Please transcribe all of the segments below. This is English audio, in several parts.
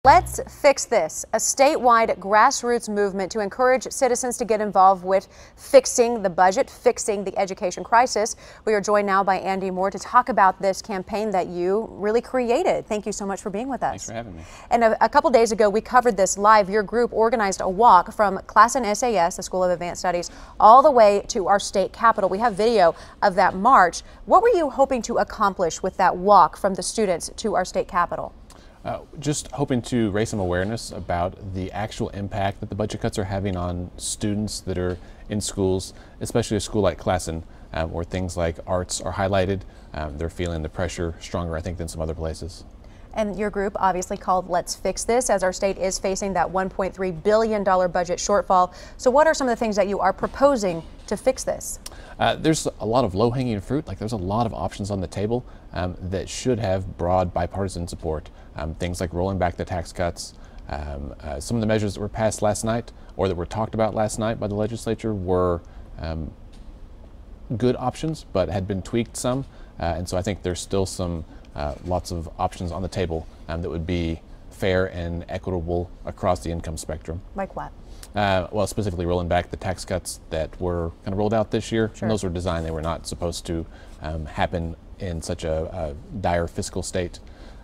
Let's Fix This, a statewide grassroots movement to encourage citizens to get involved with fixing the budget, fixing the education crisis. We are joined now by Andy Moore to talk about this campaign that you really created. Thank you so much for being with us. Thanks for having me. And a couple days ago, we covered this live. Your group organized a walk from Classen SAS, the School of Advanced Studies, all the way to our state capitol. We have video of that march. What were you hoping to accomplish with that walk from the students to our state capitol? Just hoping to raise some awareness about the actual impact that the budget cuts are having on students that are in schools, especially a school like Classen, where things like arts are highlighted. They're feeling the pressure stronger, I think, than some other places. And your group obviously called Let's Fix This, as our state is facing that $1.3 billion budget shortfall. So what are some of the things that you are proposing to fix this? There's a lot of low-hanging fruit. There's a lot of options on the table that should have broad bipartisan support. Things like rolling back the tax cuts. Some of the measures that were passed last night or that were talked about last night by the legislature were good options, but had been tweaked some. And so I think there's still some lots of options on the table that would be fair and equitable across the income spectrum. Like what? Well, specifically rolling back the tax cuts that were kind of rolled out this year. Sure. And those were designed, they were not supposed to happen in such a dire fiscal state.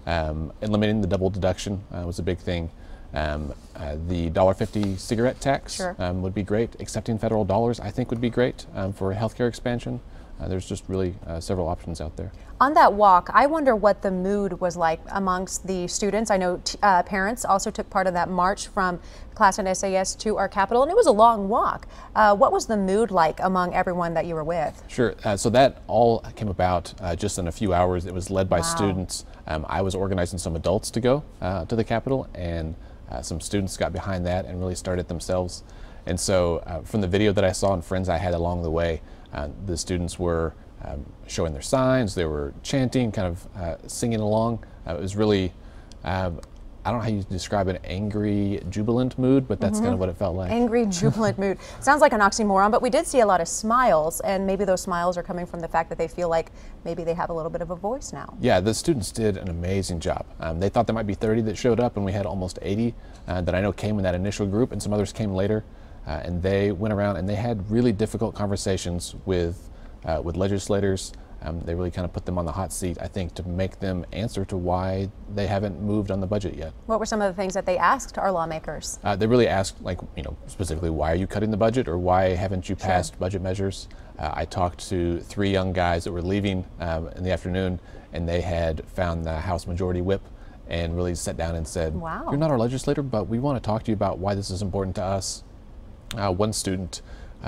Eliminating the double deduction was a big thing. The $1.50 cigarette tax Sure. Would be great. Accepting federal dollars, I think, would be great for healthcare expansion. There's just really several options out there. On that walk, I wonder what the mood was like amongst the students. I know parents also took part of that march from Classen SAS to our capitol, and it was a long walk. What was the mood like among everyone that you were with? Sure. So that all came about just in a few hours. It was led by Wow. students. I was organizing some adults to go to the capitol, and some students got behind that and really started themselves. And so from the video that I saw and friends I had along the way, the students were showing their signs, they were chanting, kind of singing along. It was really, I don't know how you describe an angry, jubilant mood, but that's kind of what it felt like. Angry, jubilant mood. Sounds like an oxymoron, but we did see a lot of smiles, and maybe those smiles are coming from the fact that they feel like maybe they have a little bit of a voice now. Yeah, the students did an amazing job. They thought there might be 30 that showed up, and we had almost 80 that I know came in that initial group, and some others came later. And they went around and they had really difficult conversations with legislators. They really kind of put them on the hot seat, I think, to make them answer to why they haven't moved on the budget yet. What were some of the things that they asked our lawmakers? They really asked, specifically, why are you cutting the budget, or why haven't you passed budget measures? I talked to 3 young guys that were leaving in the afternoon, and they had found the House Majority Whip and really sat down and said, wow, you're not our legislator, but we want to talk to you about why this is important to us. One student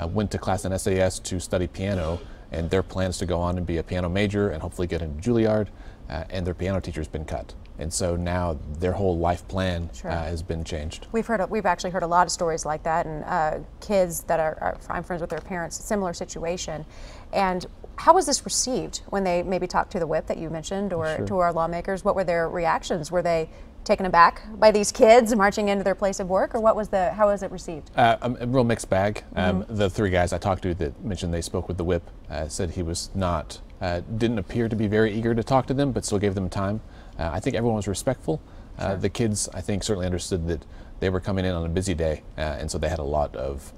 went to Classen SAS to study piano, and their plans to go on and be a piano major and hopefully get into Juilliard, and their piano teacher's been cut. And so now their whole life plan Sure. has been changed. We've actually heard a lot of stories like that, and kids that I'm friends with their parents, similar situation. And how was this received when they maybe talked to the whip that you mentioned, or Sure. to our lawmakers? What were their reactions? Were they taken aback by these kids marching into their place of work, or how was it received? A real mixed bag. The 3 guys I talked to that mentioned they spoke with the whip said he was not, didn't appear to be very eager to talk to them, but still gave them time. I think everyone was respectful. Sure. The kids, I think, certainly understood that they were coming in on a busy day, and so they had a lot of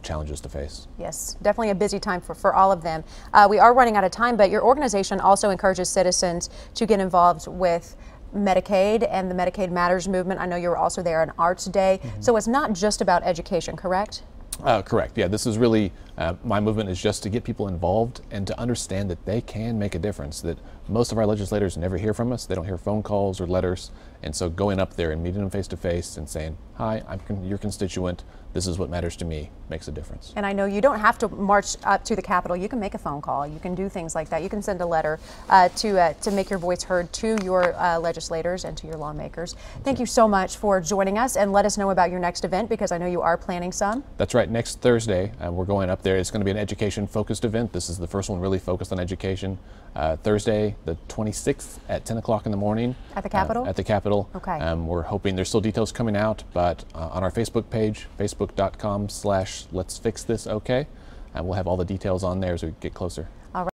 challenges to face. Yes, definitely a busy time for all of them. We are running out of time, but your organization also encourages citizens to get involved with Medicaid and the Medicaid Matters movement. I know you were also there on Arts Day. So it's not just about education, correct? Correct. Yeah, this is really, my movement is just to get people involved and to understand that they can make a difference, that most of our legislators never hear from us. They don't hear phone calls or letters. And so going up there and meeting them face to face and saying, hi, I'm your constituent, this is what matters to me, makes a difference. And I know you don't have to march up to the Capitol. You can make a phone call. You can do things like that. You can send a letter to make your voice heard to your legislators and to your lawmakers. Thank you so much for joining us, and let us know about your next event, because I know you are planning some. That's right. Next Thursday, we're going up there. It's going to be an education-focused event. This is the first one really focused on education. Thursday, the 26th at 10 o'clock in the morning. At the Capitol? At the Capitol. Okay. We're hoping, there's still details coming out, but on our Facebook page, facebook.com/Let's Fix This OK, we'll have all the details on there as we get closer.